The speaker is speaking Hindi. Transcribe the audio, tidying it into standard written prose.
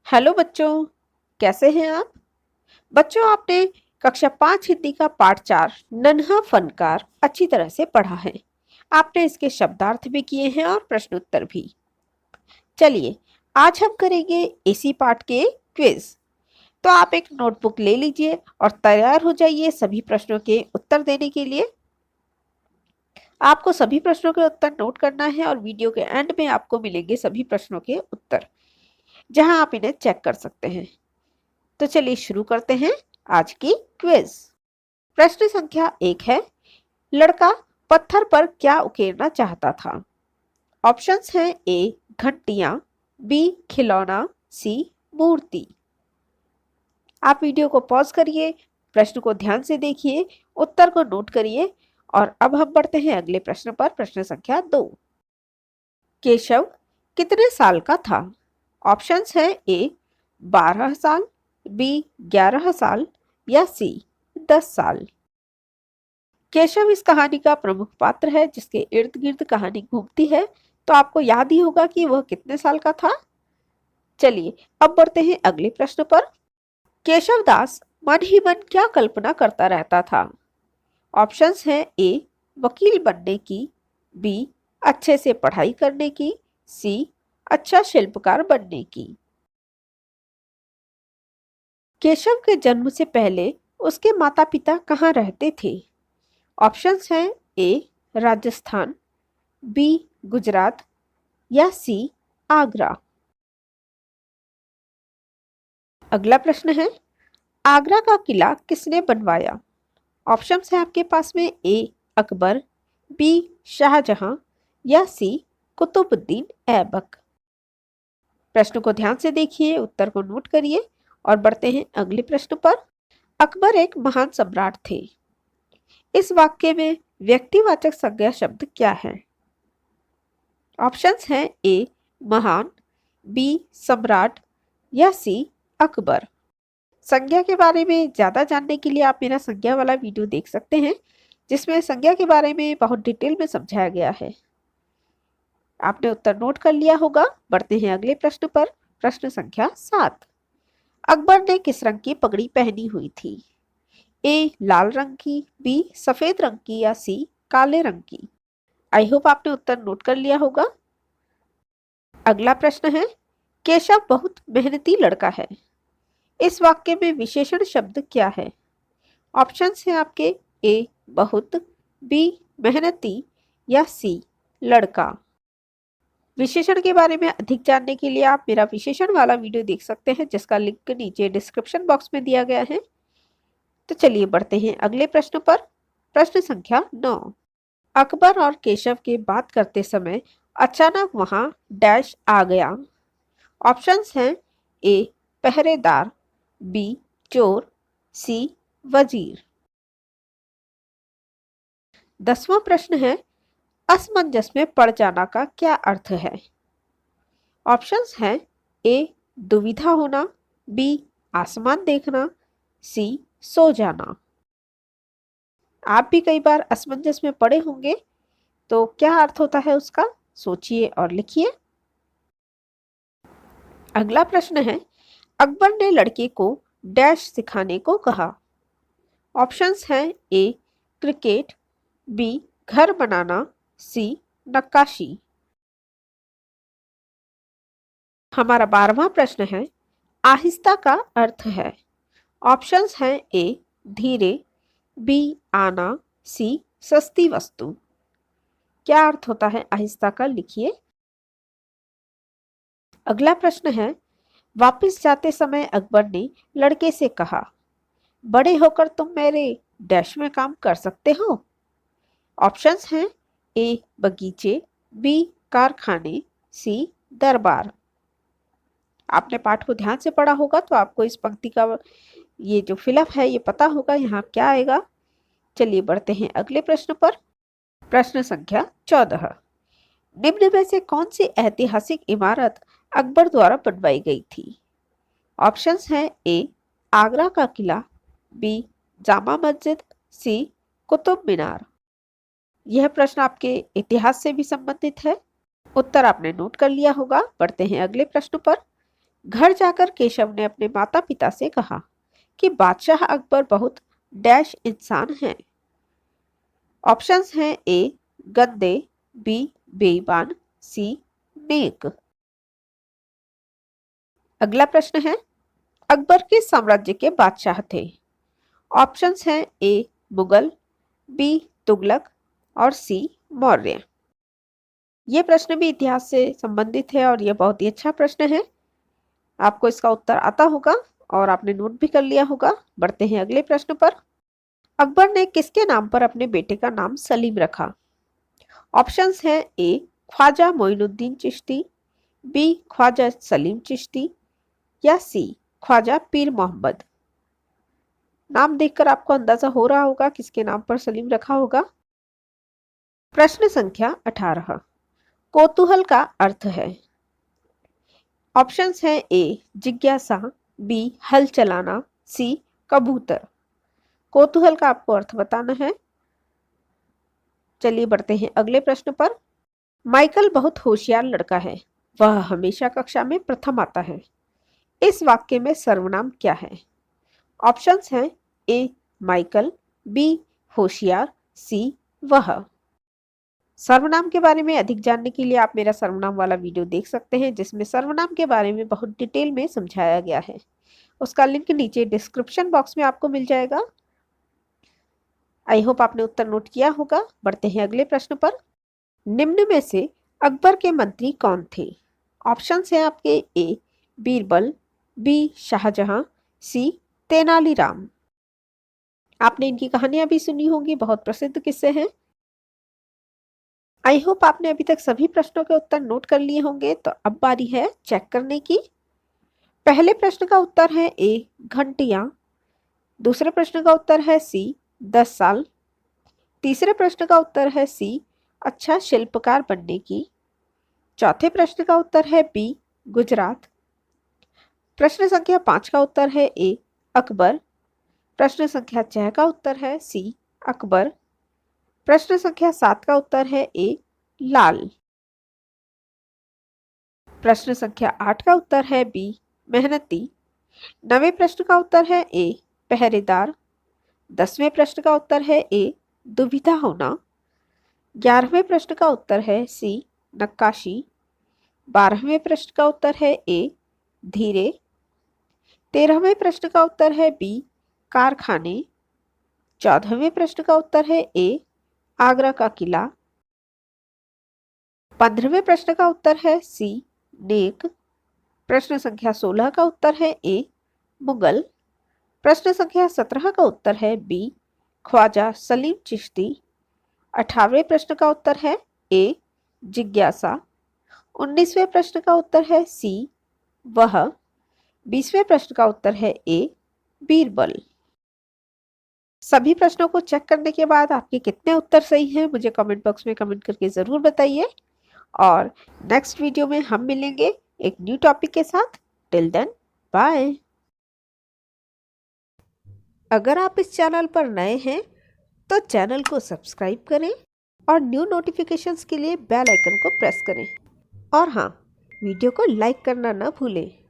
हेलो बच्चों, कैसे हैं आप? बच्चों, आपने कक्षा 5 हिंदी का पाठ 4 नन्हा फनकार अच्छी तरह से पढ़ा है। आपने इसके शब्दार्थ भी किए हैं और प्रश्नोत्तर भी। चलिए, आज हम करेंगे इसी पाठ के क्विज। तो आप एक नोटबुक ले लीजिए और तैयार हो जाइए सभी प्रश्नों के उत्तर देने के लिए। आपको सभी प्रश्नों के उत्तर नोट करना है और वीडियो के एंड में आपको मिलेंगे सभी प्रश्नों के उत्तर, जहां आप इन्हें चेक कर सकते हैं। तो चलिए शुरू करते हैं आज की क्विज। प्रश्न संख्या 1 है, लड़का पत्थर पर क्या उकेरना चाहता था? ऑप्शंस हैं ए घंटियां, बी खिलौना, सी मूर्ति। आप वीडियो को पॉज करिए, प्रश्न को ध्यान से देखिए, उत्तर को नोट करिए और अब हम बढ़ते हैं अगले प्रश्न पर। प्रश्न संख्या 2, केशव कितने साल का था? ऑप्शंस हैं ए 12 साल, बी 11 साल या सी 10 साल। केशव इस कहानी का प्रमुख पात्र है जिसके इर्द गिर्द कहानी घूमती है, तो आपको याद ही होगा कि वह कितने साल का था। चलिए अब बढ़ते हैं अगले प्रश्न पर। केशव दास मन ही मन क्या कल्पना करता रहता था? ऑप्शंस हैं ए वकील बनने की, बी अच्छे से पढ़ाई करने की, सी अच्छा शिल्पकार बनने की। केशव के जन्म से पहले उसके माता पिता कहाँ रहते थे? ऑप्शंस हैं ए राजस्थान, बी गुजरात या सी आगरा। अगला प्रश्न है, आगरा का किला किसने बनवाया? ऑप्शंस हैं आपके पास में ए अकबर, बी शाहजहां या सी कुतुबुद्दीन ऐबक। प्रश्न को ध्यान से देखिए, उत्तर को नोट करिए और बढ़ते हैं अगले प्रश्न पर। अकबर एक महान सम्राट थे। इस वाक्य में व्यक्तिवाचक संज्ञा शब्द क्या है? ऑप्शंस हैं ए महान, बी सम्राट या सी अकबर। संज्ञा के बारे में ज्यादा जानने के लिए आप मेरा संज्ञा वाला वीडियो देख सकते हैं, जिसमें संज्ञा के बारे में बहुत डिटेल में समझाया गया है। आपने उत्तर नोट कर लिया होगा। बढ़ते हैं अगले प्रश्न पर। प्रश्न संख्या 7, अकबर ने किस रंग की पगड़ी पहनी हुई थी? ए लाल रंग की, बी सफेद रंग की या सी काले रंग की। आई होप आपने उत्तर नोट कर लिया होगा। अगला प्रश्न है, केशव बहुत मेहनती लड़का है। इस वाक्य में विशेषण शब्द क्या है? ऑप्शंस हैं आपके ए बहुत, बी मेहनती या सी लड़का। विशेषण के बारे में अधिक जानने के लिए आप मेरा विशेषण वाला वीडियो देख सकते हैं, जिसका लिंक नीचे डिस्क्रिप्शन बॉक्स में दिया गया है। तो चलिए बढ़ते हैं अगले प्रश्न पर। प्रश्न संख्या 9, अकबर और केशव के बात करते समय अचानक वहां डैश आ गया। ऑप्शंस हैं ए पहरेदार, बी चोर, सी वजीर। 10वां प्रश्न है, असमंजस में पड़ जाना का क्या अर्थ है? ऑप्शंस हैं ए दुविधा होना, बी आसमान देखना, सी सो जाना। आप भी कई बार असमंजस में पड़े होंगे, तो क्या अर्थ होता है उसका? सोचिए और लिखिए। अगला प्रश्न है, अकबर ने लड़के को डैश सिखाने को कहा। ऑप्शंस हैं ए क्रिकेट, बी घर बनाना, सी नक्काशी। हमारा 12वां प्रश्न है, आहिस्ता का अर्थ है। ऑप्शंस हैं ए धीरे, बी आना, सी सस्ती वस्तु। क्या अर्थ होता है आहिस्ता का? लिखिए। अगला प्रश्न है, वापस जाते समय अकबर ने लड़के से कहा, बड़े होकर तुम मेरे डैश में काम कर सकते हो। ऑप्शंस हैं ए बगीचे, बी कारखाने, सी दरबार। आपने पाठ को ध्यान से पढ़ा होगा तो आपको इस पंक्ति का ये जो फिलअप है ये पता होगा यहाँ क्या आएगा। चलिए बढ़ते हैं अगले प्रश्न पर। प्रश्न संख्या 14, निम्न में से कौन सी ऐतिहासिक इमारत अकबर द्वारा बनवाई गई थी? ऑप्शंस हैं ए आगरा का किला, बी जामा मस्जिद, सी कुतुब मीनार। यह प्रश्न आपके इतिहास से भी संबंधित है। उत्तर आपने नोट कर लिया होगा। बढ़ते हैं अगले प्रश्न पर। घर जाकर केशव ने अपने माता पिता से कहा कि बादशाह अकबर बहुत डैश इंसान हैं। ऑप्शंस हैं ए गंदे, बी बेईमान, सी नेक। अगला प्रश्न है, अकबर किस साम्राज्य के बादशाह थे? ऑप्शंस हैं ए मुगल, बी तुगलक और सी मौर्य। ये प्रश्न भी इतिहास से संबंधित है और यह बहुत ही अच्छा प्रश्न है। आपको इसका उत्तर आता होगा और आपने नोट भी कर लिया होगा। बढ़ते हैं अगले प्रश्न पर। अकबर ने किसके नाम पर अपने बेटे का नाम सलीम रखा? ऑप्शंस हैं ए ख्वाजा मोइनुद्दीन चिश्ती, बी ख्वाजा सलीम चिश्ती या सी ख्वाजा पीर मोहम्मद। नाम देखकर आपको अंदाजा हो रहा होगा किसके नाम पर सलीम रखा होगा। प्रश्न संख्या 18, कौतूहल का अर्थ है। ऑप्शंस हैं ए जिज्ञासा, बी हल चलाना, सी कबूतर। कौतूहल का आपको अर्थ बताना है। चलिए बढ़ते हैं अगले प्रश्न पर। माइकल बहुत होशियार लड़का है, वह हमेशा कक्षा में प्रथम आता है। इस वाक्य में सर्वनाम क्या है? ऑप्शंस हैं ए माइकल, बी होशियार, सी वह। सर्वनाम के बारे में अधिक जानने के लिए आप मेरा सर्वनाम वाला वीडियो देख सकते हैं, जिसमें सर्वनाम के बारे में बहुत डिटेल में समझाया गया है। उसका लिंक नीचे डिस्क्रिप्शन बॉक्स में आपको मिल जाएगा। आई होप आपने उत्तर नोट किया होगा। बढ़ते हैं अगले प्रश्न पर। निम्न में से अकबर के मंत्री कौन थे? ऑप्शंस हैं आपके ए बीरबल, बी शाहजहां, सी तेनालीराम। आपने इनकी कहानियां भी सुनी होंगी, बहुत प्रसिद्ध किस्से हैं। आई होप आपने अभी तक सभी प्रश्नों के उत्तर नोट कर लिए होंगे। तो अब बारी है चेक करने की। पहले प्रश्न का उत्तर है ए घंटियां, दूसरे प्रश्न का उत्तर है सी 10 साल, तीसरे प्रश्न का उत्तर है सी अच्छा शिल्पकार बनने की, चौथे प्रश्न का उत्तर है बी गुजरात, प्रश्न संख्या 5 का उत्तर है ए अकबर, प्रश्न संख्या 6 का उत्तर है सी अकबर, प्रश्न संख्या 7 का उत्तर है ए लाल, प्रश्न संख्या 8 का उत्तर है बी मेहनती, 9वें प्रश्न का उत्तर है ए पहरेदार, 10वें प्रश्न का उत्तर है ए दुविधा होना, 11वें प्रश्न का उत्तर है सी नक्काशी, 12वें प्रश्न का उत्तर है ए धीरे, 13वें प्रश्न का उत्तर है बी कारखाने, 14वें प्रश्न का उत्तर है ए आगरा का किला, 15वें प्रश्न का उत्तर है सी नेक, प्रश्न संख्या 16 का उत्तर है ए मुगल, प्रश्न संख्या 17 का उत्तर है बी ख्वाजा सलीम चिश्ती, 18वें प्रश्न का उत्तर है ए जिज्ञासा, 19वें प्रश्न का उत्तर है सी वह, 20वें प्रश्न का उत्तर है ए बीरबल। सभी प्रश्नों को चेक करने के बाद आपके कितने उत्तर सही हैं मुझे कमेंट बॉक्स में कमेंट करके ज़रूर बताइए। और नेक्स्ट वीडियो में हम मिलेंगे एक न्यू टॉपिक के साथ। Till then bye. अगर आप इस चैनल पर नए हैं तो चैनल को सब्सक्राइब करें और न्यू नोटिफिकेशंस के लिए बेल आइकन को प्रेस करें। और हाँ, वीडियो को लाइक करना ना भूलें।